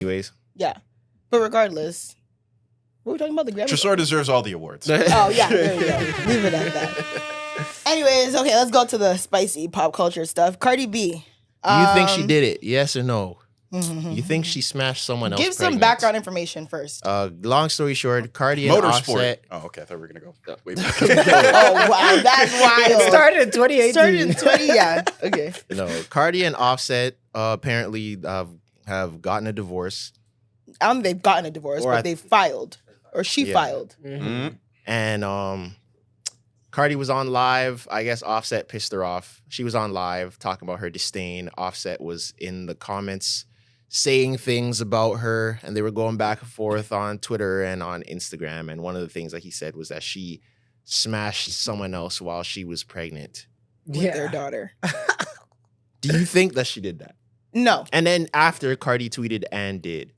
Anyways. Yeah. But regardless, what were we talking about? The Grammy? Tresor deserves all the awards. Oh, yeah. There we go. Leave it at that. Anyways, okay, let's go to the spicy pop culture stuff. Cardi B. You think she did it? Yes or no? You think she smashed someone else? Give some background information first. Long story short, Cardi and Motorsport. Offset. Oh, okay. I thought we were going to go way back. Oh, wow. That's wild. It started in 2018. Started in 20, yeah. Okay. No, Cardi and Offset apparently have gotten a divorce. They've gotten a divorce, but they filed. Or she filed. Mm-hmm. And Cardi was on live. I guess Offset pissed her off. She was on live talking about her disdain. Offset was in the comments saying things about her, and they were going back and forth on Twitter and on Instagram. And one of the things that he said was that she smashed someone else while she was pregnant With their daughter. Do you think that she did that? No. And then after, Cardi tweeted and did.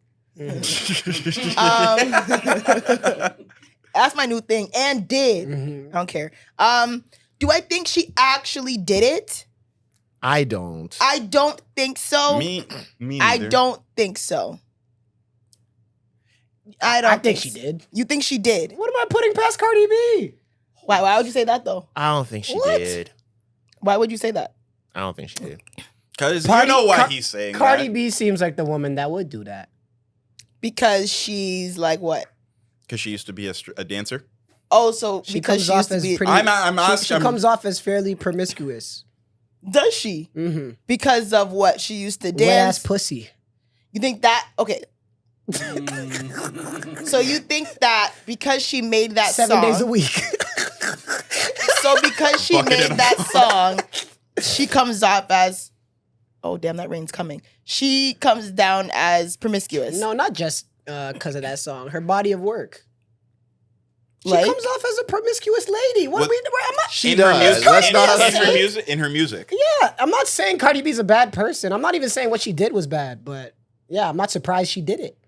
That's my new thing. And did. I don't care. Do I think she actually did it? I don't. I don't think so. Me neither. I don't think so. I think she did. You think she did? What am I putting past Cardi B? Why would you say that though? I don't think she What? did. Why would you say that? I don't think she did. Because you know why he's saying Cardi that. B seems like the woman that would do that. Because she's like what? Because she used to be a dancer. Oh, so She because comes she off used to as be. pretty. She comes off as fairly promiscuous. Does she? Mm-hmm. Because of what she used to Wet dance. ass pussy. You think that? Okay. So you think that because she made that 7 song, days a week. so because she Bucket made it that song, she comes off as, oh damn, that rain's coming. She comes down as promiscuous. No, not just because of that song. Her body of work. She Like? comes off as a promiscuous lady. What? I'm not. She in her does. music. Let's not- In her music. Yeah, I'm not saying Cardi B's a bad person. I'm not even saying what she did was bad. But yeah, I'm not surprised she did it.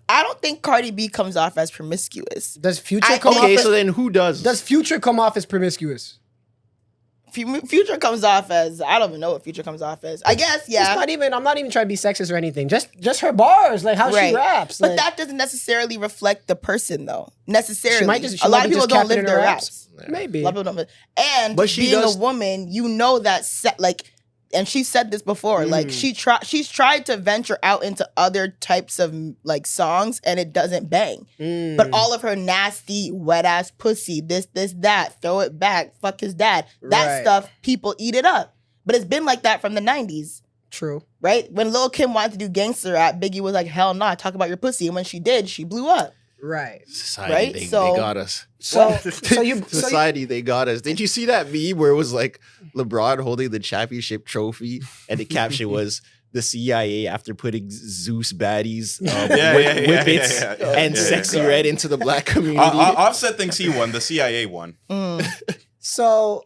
I don't think Cardi B comes off as promiscuous. Does Future come off? Okay, As, so then who does? does Future come off as promiscuous? Future comes off as, I don't even know what Future comes off as. I guess, yeah. It's not even. I'm not even trying to be sexist or anything. Just her bars, like how she Right. raps. But like, that doesn't necessarily reflect the person, though. Necessarily. She might just- a she lot might of be people just don't capping live in their her raps. maybe. A lot of people don't. And But she being does- a woman, you know that and she said this before, like she's tried to venture out into other types of like songs and it doesn't bang. But all of her nasty wet ass pussy, this, that, throw it back, fuck his dad, that Right. stuff, people eat it up. But it's been like that from the 90s. True. Right? When Lil' Kim wanted to do gangster rap, Biggie was like, hell nah, talk about your pussy. And when she did, she blew up. Right. Society, Right? they So- got us. So Society, they got us. Did you see that meme where it was like LeBron holding the championship trophy and the caption was the CIA after putting Zeus baddies, whippets, and sexy red into the black community? Offset thinks he won. The CIA won. So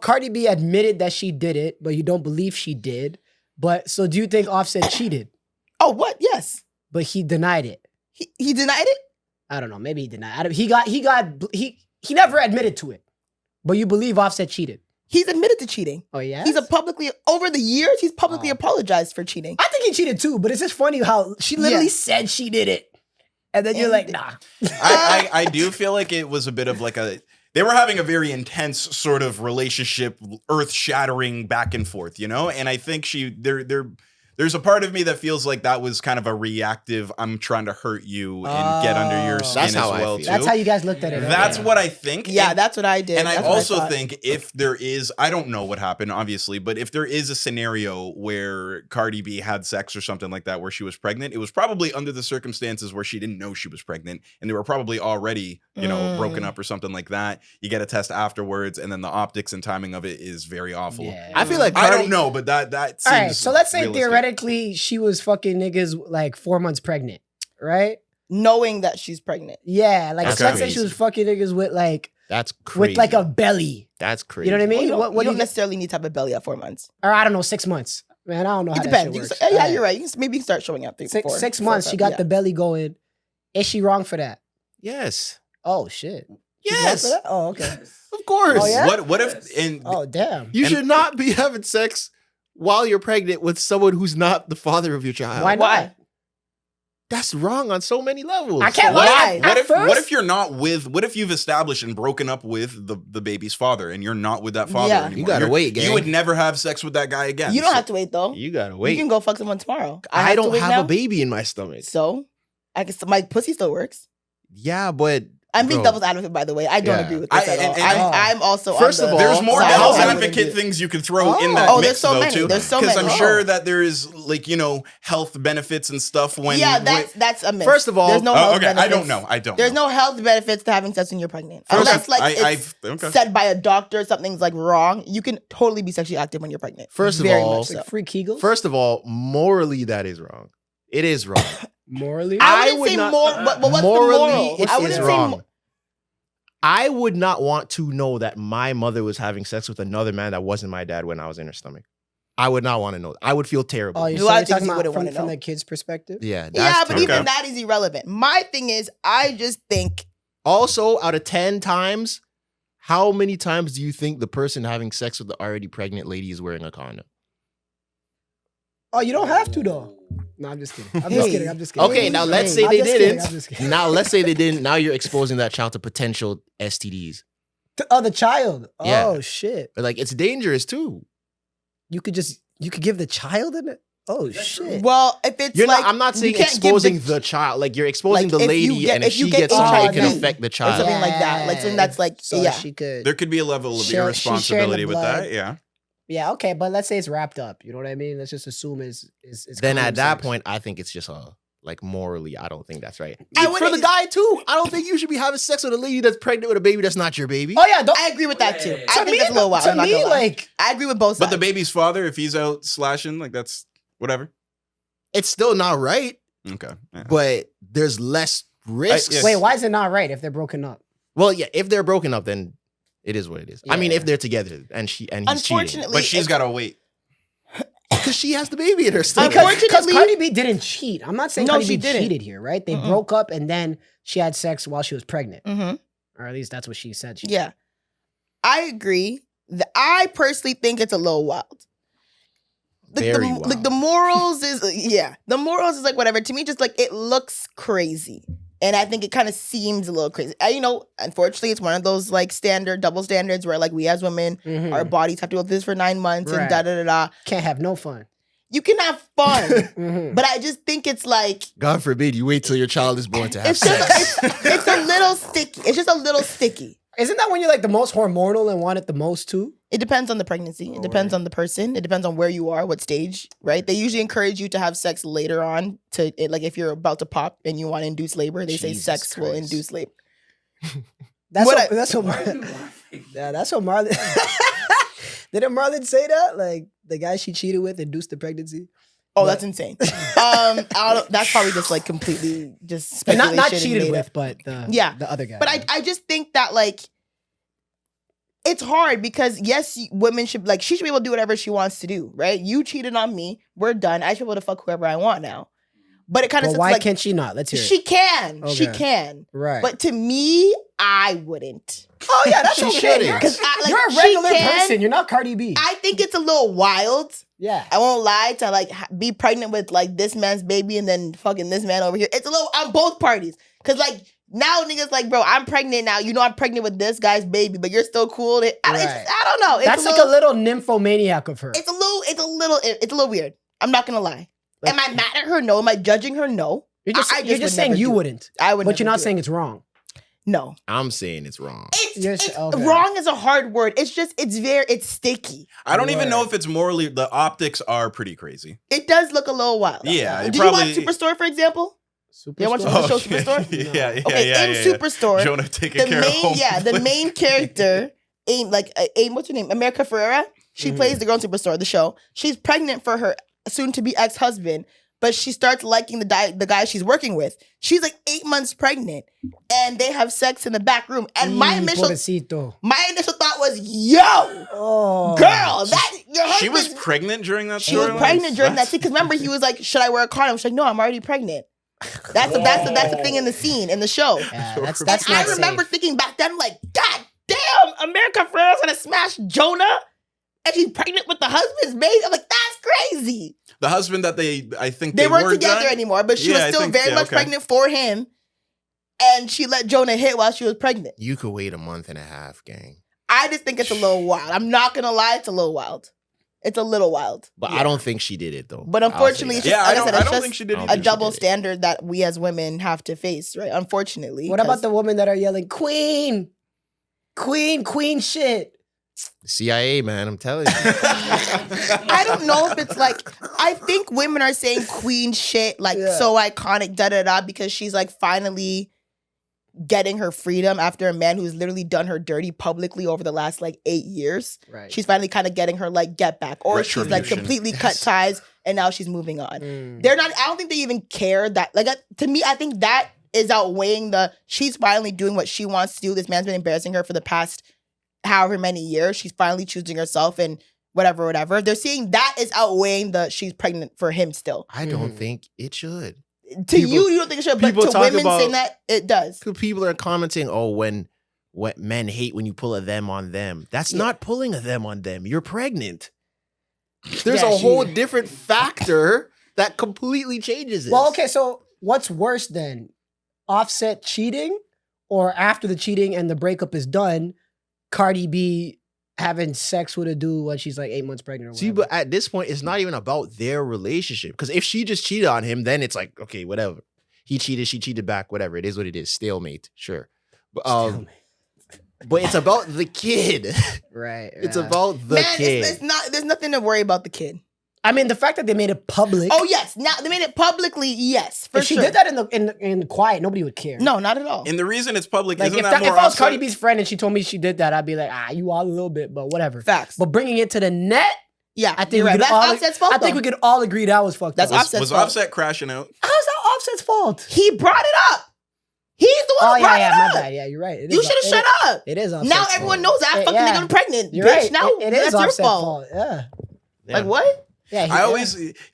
Cardi B admitted that she did it, but you don't believe she did. But so do you think Offset cheated? Oh, what? Yes. But he denied it. He denied it? I don't know. Maybe he denied. He never admitted to it. But you believe Offset cheated? He's admitted to cheating. Oh yeah. Over the years, he's publicly apologized for cheating. I think he cheated too. But it's just funny how she literally said she did it, and then you're like, nah. I do feel like it was a bit of like they were having a very intense sort of relationship, earth-shattering back and forth, you know? And I think there's a part of me that feels like that was kind of a reactive, I'm trying to hurt you and get under your skin That's as how I well, feel. too. That's how you guys looked at it. That's what I think. Yeah, And- that's what I did. And I That's what also thought. think if there is, I don't know what happened, obviously, but if there is a scenario where Cardi B had sex or something like that where she was pregnant, it was probably under the circumstances where she didn't know she was pregnant and they were probably already, broken up or something like that. You get a test afterwards and then the optics and timing of it is very awful. Yeah. I feel like I Cardi, don't know, but that seems All right, so let's say realistic. theoretically she was fucking niggas like 4 months pregnant, right? Knowing that she's pregnant. Yeah, like That's let's say she crazy. was fucking niggas with like That's crazy. with like a belly. That's crazy. You know what I mean? You don't, what you do don't necessarily need to have a belly at 4 months. Or I don't know, 6 months. Man, I don't know how It that depends. shit You works. can, yeah, All you're right. Maybe you can start showing up. Six months, she got the belly going. Is she wrong for that? Yes. Oh shit. Yes. She's wrong for that? Oh, okay. Of course. Oh, yeah? What if Oh damn. You should not be having sex while you're pregnant with someone who's not the father of your child. Why not? Why? That's wrong on so many levels. I can't What lie. what if you're not with? What if you've established and broken up with the baby's father, and you're not with that father Yeah. anymore? You gotta wait, gang. You would never have sex with that guy again. You don't So- have to wait though. You gotta You wait. can go fuck someone tomorrow. I to don't wait have now? a baby in my stomach. So I guess my pussy still works. Yeah, but I'm being bro, devil's advocate, by the way. I don't Yeah. agree with this at all. I'm also First on of the all, There's more side devil's of I wouldn't advocate do it. things you can throw in that Oh, mix, there's so though, many. too. There's so Because many. I'm sure that there is, like, health benefits and stuff when. Yeah, that's a myth. First of all- there's no Oh, health okay. benefits. I don't know. I don't There's know. no health benefits to having sex when you're pregnant. First- Unless like it's okay. said by a doctor, something's like wrong. You can totally be sexually active when you're pregnant. First of Very all- much so. Like free Kegels? First of all, morally that is wrong. It is wrong. Morally? I I wouldn't would say not- more, but what's morally, the moral? it I is wouldn't say wrong. I would not want to know that my mother was having sex with another man that wasn't my dad when I was in her stomach. I would not want to know. I would feel terrible. Oh, Do so I you're think talking you about wouldn't from, wanna from know? the kid's perspective? Yeah, that's Yeah, but terrible. even that is irrelevant. My thing is, I just think Also, out of 10 times, how many times do you think the person having sex with the already pregnant lady is wearing a condom? Oh, you don't have to though. No, I'm just kidding. I'm just Hey. kidding. I'm just kidding. Okay, now let's Hey, say I'm they just kidding, didn't. I'm just kidding. Now, let's say they didn't. Now you're exposing that child to potential STDs. Oh, the child. Yeah. Oh shit. But like, it's dangerous too. You could give the child in it. Oh shit. well, if it's You're like not. I'm not you saying can't give exposing the child. Like you're exposing Like, the if you lady, get- and if if you she get gets something, it can HIV affect the or child. something like that. Like something that's like so yeah. she could. There could be a level of Share- she's sharing the irresponsibility with blood. that. Yeah. Yeah, okay, but let's say it's wrapped up. You know what I mean? Let's just assume it's Then condom at that sex. point, I think it's just like morally, I don't think that's right. I For wouldn't- the guy too, I don't think you should be having sex with a lady that's pregnant with a baby that's not your baby. Oh yeah, don't. I agree with that too. I to think me, that's a little wild. To I'm not me, gonna lie. like I agree with both But sides. the baby's father, if he's out slashing, like that's whatever. It's still not right, Okay. Yeah. but there's less risks. yes. wait, why is it not right if they're broken up? Well, yeah, if they're broken up, then it is what it is. I mean, Yeah. if they're together and he's cheating, Unfortunately, But she's got to wait. because she has the baby in her stomach. Because Unfortunately- Cardi B didn't cheat. I'm not saying No, Cardi she B didn't. cheated here, right? They Mm-mm. broke up and then she had sex while she was pregnant, hmm or at least that's what she said. She Yeah, I agree. I personally think it's a little wild. Very Like wild. the morals is the morals is like whatever. To me, just like it looks crazy, and I think it kind of seems a little crazy. Unfortunately, it's one of those like standard double standards where like we as women, Mhm. our bodies have to go through this for 9 months Right. and da da da da. can't have no fun. You can have fun, Mhm. but I just think it's like God forbid you wait till your child is born to have it's sex. just it's a little sticky. It's just a little sticky. Isn't that when you're like the most hormonal and want it the most too? It depends on the pregnancy. It Oh, depends right. on the person. It depends on where you are, what stage, right? They usually encourage you to have sex later on like if you're about to pop and you want to induce labor, they say Jesus sex will Christ. induce labor. That's What what. That's what. Yeah, that's what Marlon. Didn't Marlon say that? Like the guy she cheated with induced the pregnancy. Oh, What? that's insane. That's probably just like completely just But speculation. not and cheated made with, up. but the Yeah. the other guy. But I just think that like it's hard because yes, women should like she should be able to do whatever she wants to do, right? You cheated on me, we're done. I should be able to fuck whoever I want now. But it kind of But why like can't she not? Let's hear she it. can, she Okay. can. Right. But to me, I wouldn't. oh yeah, that's She okay. shouldn't. You're, Because you're a she regular can. person. You're not Cardi B. I think it's a little wild. yeah. I won't lie to like be pregnant with like this man's baby and then fucking this man over here. It's a little on both parties. Cause like now niggas like, bro, I'm pregnant now. You know I'm pregnant with this guy's baby, but you're still cool. I don't know. It's That's like a little nymphomaniac of her. It's a little weird. I'm not gonna lie. Am I mad at her? No. Am I judging her? No. You're just, I you're would just saying never you do it. wouldn't. I would. But you're never not do saying it. it's wrong. No. I'm saying it's wrong. Okay. Wrong is a hard word. It's just it's sticky. I don't even Word. know if it's morally. The optics are pretty crazy. It does look a little wild. Yeah, it Did probably- you watch Superstore, for example? Superstore? watch the show Superstore? yeah, Okay, in Superstore, Jonah taking care of home. the main character, what's her name? America Ferrera. She plays the girl in Superstore, the show. She's pregnant for her soon-to-be ex-husband, but she starts liking the guy she's working with. She's like 8 months pregnant, and they have sex in the back room. And my initial Pobrecito. thought was, yo, Oh. girl, that your husband. She was pregnant during that. She was storyline? pregnant during that That's- scene. Because remember, he was like, should I wear a condom? She's like, no, I'm already pregnant. That's the thing in the scene, in the show. Yeah, that's And not I remember safe. thinking back then, like, God damn, America Ferrera's gonna smash Jonah, and she's pregnant with the husband's baby. I'm like, that's crazy. The husband that I think They weren't were together done? anymore, but she Yeah, was I still think- very yeah, much okay. pregnant for him. And she let Jonah hit while she was pregnant. You could wait a month and a half, gang. I just think it's a little wild. I'm not gonna lie, it's a little wild. It's a little wild. But Yeah. I don't think she did it though. But I'll say unfortunately, that. it's just, like I said, I it's don't just think she did I don't a think she double did it. standard that we as women have to face, right? Unfortunately. What about 'cause- the women that are yelling, Queen, Queen, Queen shit? CIA, man, I'm telling you. I don't know if it's like, I think women are saying queen shit, like Yeah. so iconic, da-da-da, because she's like finally getting her freedom after a man who's literally done her dirty publicly over the last like 8 years. Right. She's finally kind of getting her like get back, or she's like Retribution. completely cut Yes. ties and now she's moving on. Mm. They're not, I don't think they even care that, like, to me, I think that is outweighing she's finally doing what she wants to do. This man's been embarrassing her for the past however many years. She's finally choosing herself and whatever. They're seeing that is outweighing she's pregnant for him still. I don't Mhm. think it should. To People- you don't think it should, but people to talk women about- saying that, it does. People are commenting, oh, when what men hate when you pull a them on them. That's Yeah. not pulling a them on them. You're pregnant. There's Yeah, a whole she- different factor that completely changes it. Well, okay, so what's worse then? Offset cheating, or after the cheating and the breakup is done, Cardi B having sex with a dude when she's like 8 months pregnant or See, whatever? but at this point, it's not even about their relationship. Because if she just cheated on him, then it's like, okay, whatever. He cheated, she cheated back, whatever. It is what it is. Stalemate, sure. But it's about the kid. Right. It's yeah. about the Man, kid. it's not. There's nothing to worry about the kid. I mean, the fact that they made it public. Oh yes, now they made it publicly. Yes, for if she sure. did that in the quiet, nobody would care. No, not at all. And the reason it's public Like isn't if, that that, more if I was Offset? Cardi B's friend and she told me she did that, I'd be like, you all a little bit, but whatever. Facts. But bringing it to the net, Yeah, I think you're we right. could That's all. Offset's fault. I think we could all agree that was fucked That's up. Offset's Was fault. Offset crashing out? How's that Offset's fault? He brought it up. He's the one Oh who brought yeah, it my up. bad. Yeah, you're right. It You is- should have it shut is- up. It is Offset's Now fault. everyone knows that I fucking Yeah. nigga was pregnant. You're Bitch, right. now it is that's your Offset's fault. Yeah. Like what? Yeah.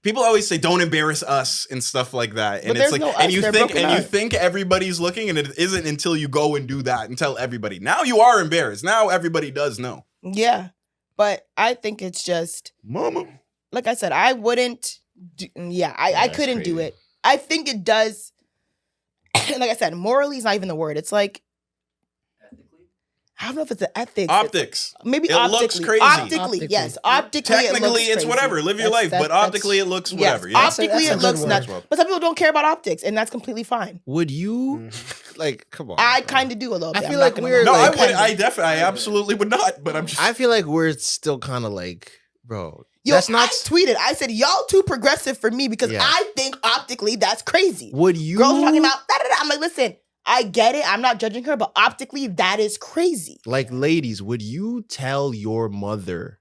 People always say don't embarrass us and stuff like that, and But it's there's like, no and us, you they're think, broken and you up. think everybody's looking, and it isn't until you go and do that and tell everybody. Now you are embarrassed. Now everybody does know. Yeah, but I think it's just Mama. like I said. I wouldn't. I that's couldn't do crazy. it. I think it does. Like I said, morally is not even the word. It's like I don't know if it's the ethics. Optics. Maybe It looks optically. crazy. Optically, yes. Optically, Technically, it looks it's crazy. whatever. Live your life, That's- but optically, it looks Yes, whatever. Yeah. optically That's it a looks good nuts. word. But some people don't care about optics, and that's completely fine. Would you Mm-hmm. like? Come on. I bro. kind of do a little I bit. feel I'm not like gonna we're lie. No, I like- would. I absolutely would not. But I'm just. I feel like we're still kind of like, bro. Yo, that's not. I tweeted. I said, y'all too progressive for me because Yeah. I think optically that's crazy. Would you? Girls are talking about da-da-da. I'm like, listen, I get it. I'm not judging her, but optically that is crazy. Like, ladies, would you tell your mother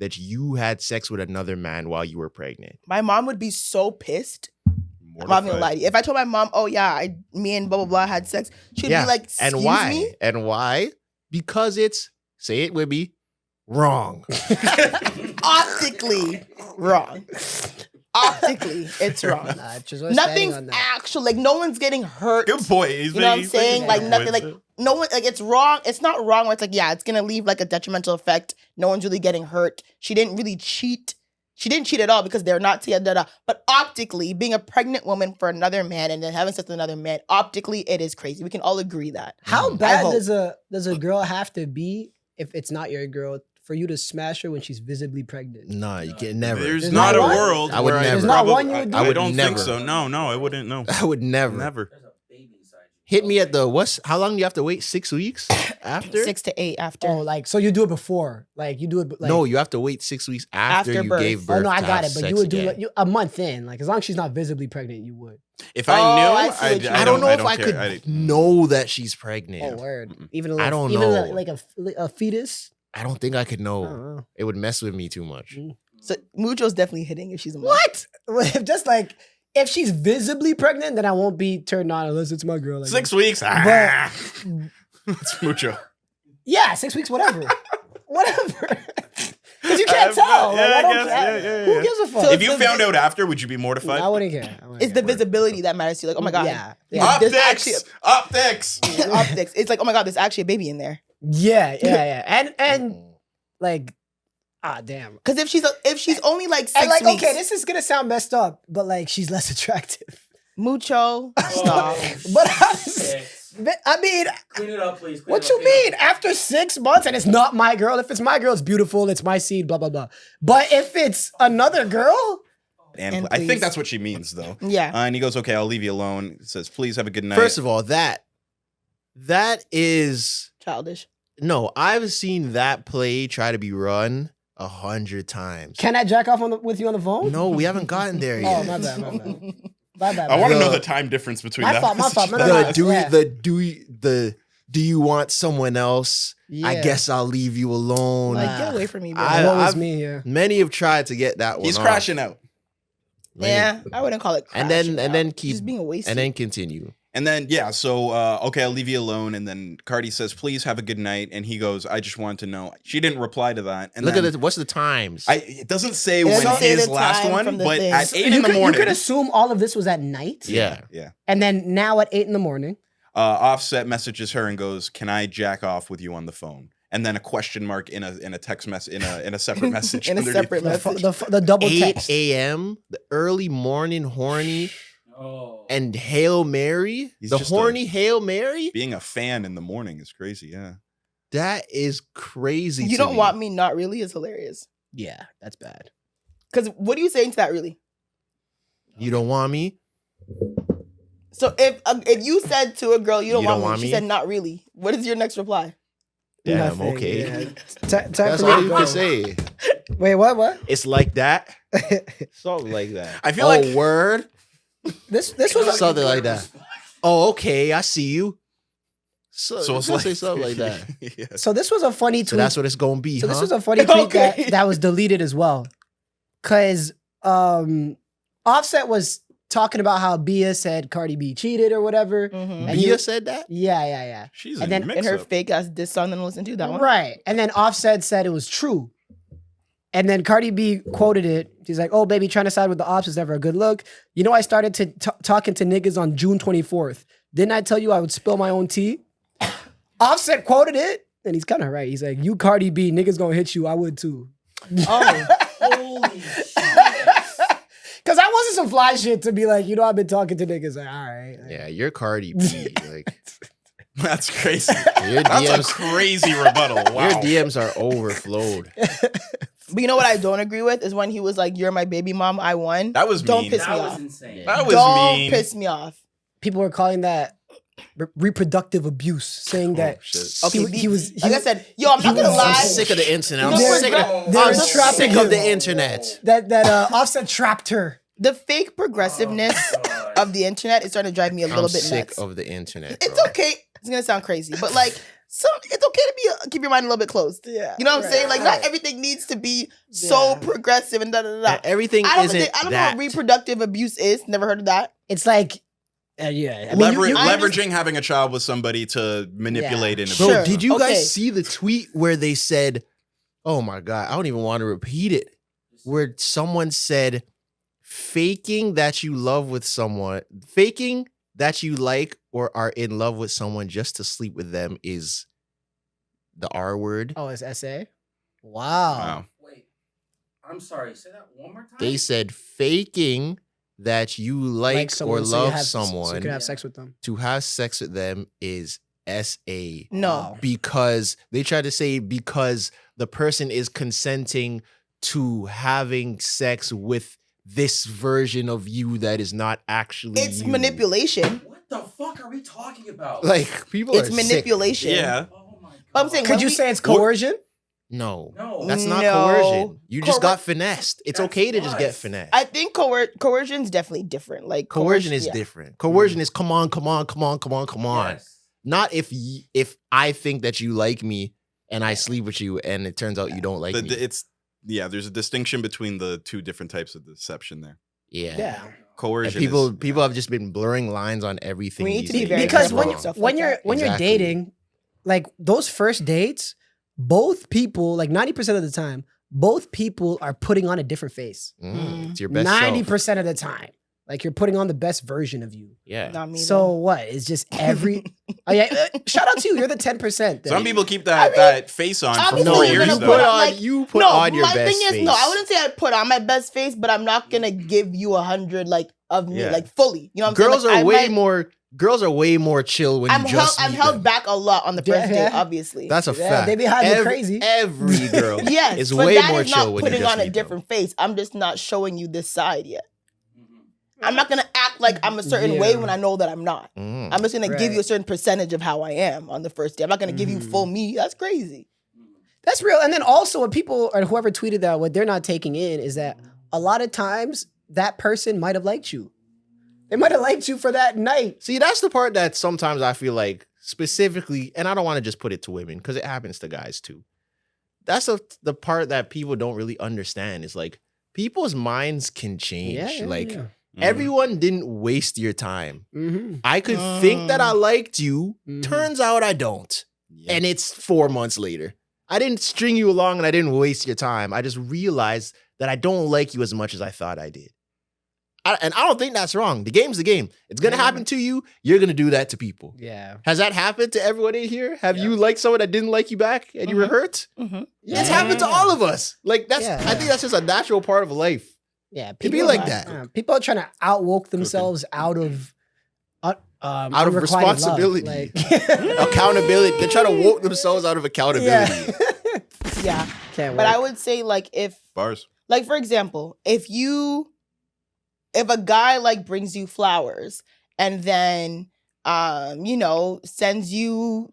that you had sex with another man while you were pregnant? My mom would be so pissed. I'm not gonna lie to you. If I told my mom, oh yeah, me and blah blah blah had sex, she'd be like, excuse and why? me? And why? Because it's, say it with me, wrong. Optically wrong. Optically, it's wrong. Nah, just was standing Nothing's on that. actual. Like no one's getting hurt. Good boy. He's You know what I'm he's saying? making Like good nothing. points. Like no one. Like it's wrong. It's not wrong. Where it's like yeah, it's gonna leave like a detrimental effect. No one's really getting hurt. She didn't really cheat. She didn't cheat at all because they're not together. But optically, being a pregnant woman for another man and then having sex with another man, optically, it is crazy. We can all agree that. How I bad hope. does a girl have to be if it's not your girl for you to smash her when she's visibly pregnant? Nah, you can never. There's There's not not a one? world. I would where never. There's not one you would do? I I would don't never. think so. No, I wouldn't know. I would never. Never. Hit me at the what's? How long do you have to wait? 6 weeks after? 6 to 8 after. Oh, like so you do it before, like you do it. Like, No, you have to wait 6 weeks after After you birth. gave Oh birth. no, I to got have it. But sex you would do again. like, a month in, like as long as she's not visibly pregnant, you would. If I Oh, knew, I see what you I don't know if don't I care. could know that she's pregnant. Oh word, Mm-mm. even a I little, don't even know. like a fetus. I don't think I could I know. don't know. It would mess with me too much. So Mucho's definitely hitting if she's a mom. What? If just like if she's visibly pregnant, then I won't be turned on unless it's my girl. Like 6 weeks. Ah. It's mucho. Yeah, 6 weeks, whatever. Whatever. Because you can't I tell. Like, I don't guess, care. yeah. Who gives a fuck? So If you found out after, would you be mortified? I wouldn't care. I wouldn't It's the care. visibility that matters to you. Like, oh my god, Yeah. there's Optics. optics. It's like, oh my god, there's actually a baby in there. Yeah. And like Ah, damn. Because if she's only like 6 And like, weeks, okay, this is gonna sound messed up, but like, she's less attractive. Mucho, stop. But I mean, Clean it up, please. what you mean? After 6 months, and it's not my girl. If it's my girl, it's beautiful. It's my seed. Blah blah blah. But if it's another girl, And I please. think that's what she means, though. Yeah. And he goes, okay, I'll leave you alone. He says, please have a good night. First of all, that is Childish. no. I've seen that play try to be run 100 times. can I jack off with you on the phone? No, we haven't gotten there Oh, yet. my bad. My bad. I want to The- know the time difference between My that. fault, my fault. message. No, no, Do you want someone else? I Yeah. guess I'll leave you alone. Like, get away from me, bro. I- What was I've- me here? Many have tried to get that one. He's off. crashing out. Many- Yeah, I wouldn't call it And crashing then out. keep Just being a waste. and then continue. And then, yeah, so, okay, I'll leave you alone. And then Cardi says, please have a good night. And he goes, I just wanted to know. She didn't reply to that. And Look then, at it. What's the times? it doesn't say It when doesn't say his the last time one, from the but thing. at 8 in You the could, morning. you could assume all of this was at night. yeah. Yeah. And then now at 8 in the morning. Offset messages her and goes, can I jack off with you on the phone? And then a question mark in a text message in a separate message. In a underneath separate that. message. The double 8 text. a.m. The early morning horny Oh. and Hail Mary. He's The just horny Hail Mary. Being a fan in the morning is crazy, yeah. That is crazy. You to don't me. want me not really is hilarious. Yeah, that's bad. Because what are you saying to that really? You don't want me. So if you said to a girl you don't You want, don't want me, she me? said not really. What is your next reply? Damn. Nothing, Okay. yeah. Time That's for me all to you go. can say. Wait, what? It's like that. Something like that. I feel oh, like- word. This was Something like that. Oh, okay. I see you. So So it's let's like say something like that. Yeah. so this was a funny So tweet. that's what it's gonna be, So huh? this was a funny tweet Okay. that was deleted as well. Cause Offset was talking about how Bia said Cardi B cheated or whatever. Mm-hmm. And Bia you- said that. Yeah. She's And a then- In mix her up. fake ass diss song that I listened to, that one. Right. And then Offset said it was true. And then Cardi B quoted it. She's like, oh, baby, trying to side with the ops is never a good look. You know, I started to talking to niggas on June 24th. Didn't I tell you I would spill my own tea? Offset quoted it. And he's kind of right. He's like, you Cardi B, niggas gonna hit you. I would too. Oh. Holy shit. Because I wasn't some fly shit to be like, you know, I've been talking to niggas. Like, all right. Yeah, you're Cardi B. Like That's crazy. your That's a DMs, crazy rebuttal. Wow. your DMs are overflowed. But you know what I don't agree with is when he was like, "You're my baby mom, I won." That was Don't mean. piss me That was off. insane. That was Don't mean. piss me off. People were calling that reproductive abuse, saying that shit. Okay, he was like I said, yo, I'm not gonna I'm lie. sick of the internet. I'm They're- sick of, they're I'm trapping sick him. of the internet. that Offset trapped her. The fake progressiveness God. of the internet is starting to drive me a little I'm bit sick nuts. of the internet. It's bro. okay. It's gonna sound crazy, but like, it's okay to be keep your mind a little bit closed. Yeah, You know what I'm right, saying? Like, not right. everything needs to be so Yeah. progressive and da da da. And everything I don't isn't I don't know that. what reproductive abuse is. Never heard of that. It's like, yeah. I mean, Leveraging having a child with somebody to manipulate and Bro, Sure. did you Okay. guys see the tweet where they said, oh my God, I don't even want to repeat it, where someone said, faking that you love with someone, faking that you like or are in love with someone just to sleep with them is the R word. Oh, it's SA? Wow. Wow. Wait. I'm sorry. Say that one more time. They said faking that you like someone or so you love have- so you someone can have sex with them. to have sex with them is SA. No. Wow. Because they try to say because the person is consenting to having sex with this version of you that is not actually It's you. manipulation. What the fuck are we talking about? Like people It's are sick. manipulation. Yeah. Oh my god. I'm saying, Could when you we- say it's coercion? No. No. That's not No. coercion. You just Coer- got finessed. It's That's okay to just get us. finessed. I think coercion's definitely different. Like Coercion is yeah. different. Coercion is come on. Yes. Not if I think that you like me and I sleep with you and it turns out you don't like me. There's a distinction between the two different types of deception there. Yeah. Yeah. And Coercion. people have just been blurring lines on everything. We need these to be days. very Because careful when with stuff when like you're that. when you're Exactly. dating, like those first dates, both people, like 90% of the time, both people are putting on a different face. It's your best self. 90% of the time. Like you're putting on the best version of you. Yeah. Not me. So what? It's just every. Oh yeah. Shout out to you. You're the 10%. Some people keep that face on for obviously 4 you're years gonna though. put on, you put on your my best thing is, face. no, I wouldn't say I'd put on my best face, but I'm not gonna give you 100 like of me, Yeah. like fully. You know what I'm Girls saying? are girls are way more chill when I'm you just I'm meet held them. back a lot on the first Yeah. date, obviously. That's a Yeah, fact. they be hiding crazy. Every girl yes, is but way that more is chill not when you putting just on a meet them. different face. I'm just not showing you this side yet. I'm not gonna act like I'm a certain Yeah. way when I know that I'm not. Mm. I'm just gonna give Right. you a certain percentage of how I am on the first day. I'm not gonna give you full me. That's crazy. That's real. And then also, what people or whoever tweeted that, what they're not taking in is that a lot of times that person might have liked you. They might have liked you for that night. See, that's the part that sometimes I feel like specifically, and I don't want to just put it to women because it happens to guys too. That's the part that people don't really understand is like people's minds can change. Everyone didn't waste your time. Mm-hmm. I could think that I liked you. Mhm. Turns out I don't. Yeah. And it's 4 months later. I didn't string you along and I didn't waste your time. I just realized that I don't like you as much as I thought I did. And I don't think that's wrong. The game's the game. It's going to Yeah. happen to you. You're going to do that to people. Yeah. Has that happened to everyone in here? Have you liked someone that didn't like you back and you were hurt? Mm-hmm. It's happened to all of us. Like that's, Yeah. I think that's just a natural part of life. Yeah. It'd be people- like that. People are trying to outwoke themselves out of Out of unrequited love. responsibility. Like, Accountability. They're trying to woke themselves out of accountability. yeah. Yeah. Can't But wait. I would say like if Bars. like for example, if a guy like brings you flowers and then sends you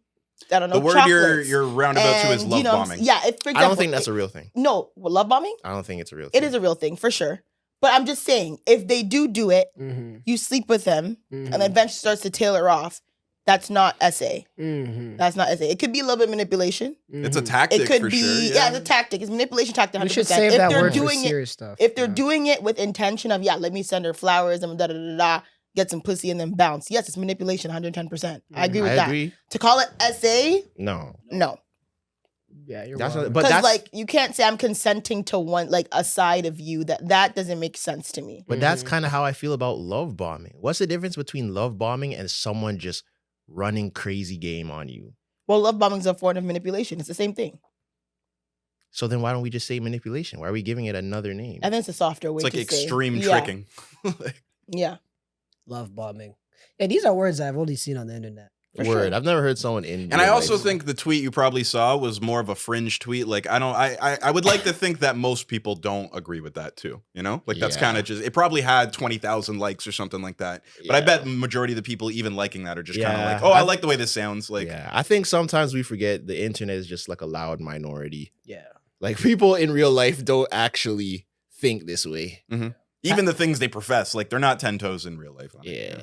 I don't know The word chocolates you're roundabout to is and, love you know, bombing. Yeah, if for example, I don't think that's a real thing. no love bombing. I don't think it's a real thing. It is a real thing for sure. But I'm just saying, if they do it, Mhm. you sleep with them, Mhm. and then eventually starts to tailor off. That's not SA. Mhm. That's not SA. It could be a little bit manipulation. It's a Mhm. tactic It could for be sure. it's a tactic. It's a manipulation tactic. 100%. We should save if that they're word for doing it, serious stuff. if they're Yeah. doing it with intention of let me send her flowers and da da da da, get some pussy and then bounce. Yes, it's manipulation. 110%. I agree with I that. agree. To call it SA, No. no. Yeah, you're That's wrong. not, but Because that's like you can't say I'm consenting to one like a side of you that doesn't make sense to me. but that's kind of how I feel about love bombing. What's the difference between love bombing and someone just running crazy game on you? Well, love bombing is a form of manipulation. It's the same thing. So then why don't we just say manipulation? Why are we giving it another name? I think it's a softer way It's like to say. extreme Yeah, tricking. Yeah. Love bombing. Yeah, these are words I've only seen on the internet. for Word. sure. I've never heard someone in. And I real also life- think the tweet you probably saw was more of a fringe tweet. Like I would like to think that most people don't agree with that too. You know, like that's Yeah. kind of just it probably had 20,000 likes or something like that. But I Yeah. bet the majority of the people even liking that are just kind of Yeah. like, oh, I like the way this sounds. Like yeah, I think sometimes we forget the internet is just like a loud minority. Yeah. Like people in real life don't actually think this way. even the things they profess, like they're not 10 toes in real life. Yeah.